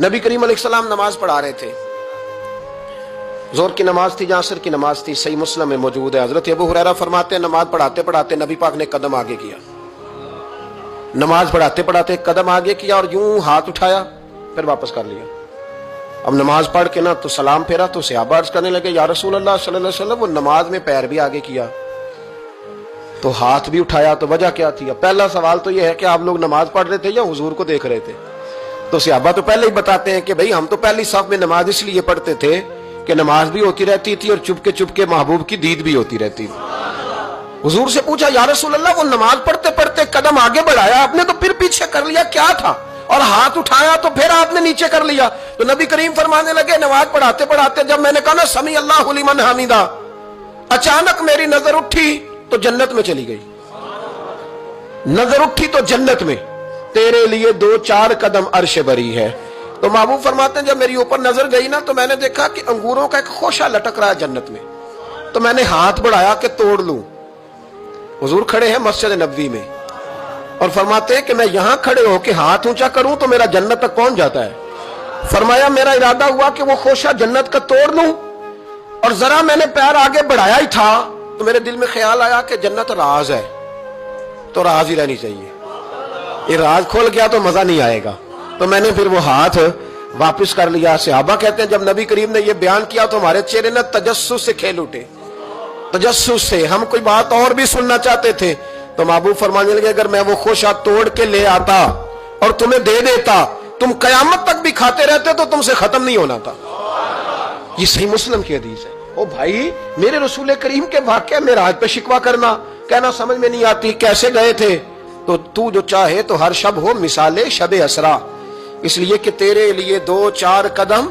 नबी करीम अलैहिस्सलाम नमाज पढ़ा रहे थे, जोहर की नमाज थी, असर की नमाज थी, सही मुस्लिम में मौजूद है। हजरत अबू हुरैरा फरमाते हैं नमाज पढ़ाते पढ़ाते नबी पाक ने कदम आगे किया, नमाज पढ़ाते पढ़ाते कदम आगे किया और यूं हाथ उठाया फिर वापस कर लिया। अब नमाज पढ़ के ना तो सलाम फेरा तो सहाबा अर्ज करने लगे या रसूल अल्लाह सल्लल्लाहु अलैहि वसल्लम, वो नमाज में पैर भी आगे किया तो हाथ भी उठाया, तो वजह क्या थी? अब पहला सवाल तो यह है कि आप लोग नमाज पढ़ रहे थे या हुजूर को देख रहे थे? तो सहाबा तो पहले ही बताते हैं कि भाई हम तो पहली साफ में नमाज इसलिए पढ़ते थे कि नमाज भी होती रहती थी और चुपके चुपके महबूब की दीद भी होती रहती थी। हुजूर से पूछा या रसूल अल्लाह, वो नमाज पढ़ते पढ़ते कदम आगे बढ़ाया आपने तो फिर पीछे कर लिया, क्या था? और हाथ उठाया तो फिर आपने नीचे कर लिया। तो नबी करीम फरमाने लगे नमाज पढ़ाते पढ़ाते जब मैंने कहा ना समी अल्लाहु लिमन हमीदा, अचानक मेरी नजर उठी तो जन्नत में चली गई। नजर उठी तो जन्नत में, तेरे लिए 2-4 कदम अर्श बरी है। तो महबूब फरमाते हैं जब मेरी ऊपर नजर गई ना तो मैंने देखा कि अंगूरों का एक खोशा लटक रहा है जन्नत में, तो मैंने हाथ बढ़ाया कि तोड़ लूं। हुजूर खड़े हैं मस्जिद नबवी में और फरमाते हैं कि मैं यहां खड़े होकर हाथ ऊंचा करूं तो मेरा जन्नत तक पहुंच जाता है। फरमाया मेरा इरादा हुआ कि वो खोशा जन्नत का तोड़ लूं और जरा मैंने पैर आगे बढ़ाया ही था तो मेरे दिल में ख्याल आया कि जन्नत राज है तो राज ही रहनी चाहिए, ये राज खोल गया तो मजा नहीं आएगा। तो मैंने फिर वो हाथ वापस कर लिया। सहाबा कहते हैं जब नबी करीम ने ये बयान किया तो हमारे चेहरे ने तजस्सुस से खेल उठे, तजस्सुस से। हम कोई बात और भी सुनना चाहते थे तो महबूब फरमाने लगे अगर मैं वो खोशा तोड़ के ले आता और तुम्हें दे देता, तुम कयामत तक भी खाते रहते तो तुमसे खत्म नहीं होना था। ये सही मुस्लिम की हदीस है। ओ भाई, मेरे रसूल करीम के वाक़या में राज पे शिकवा करना, कहना समझ में नहीं आती कैसे गए थे। तो तू जो चाहे तो हर शब हो मिसाले शब असरा, इसलिए कि तेरे लिए 2-4 कदम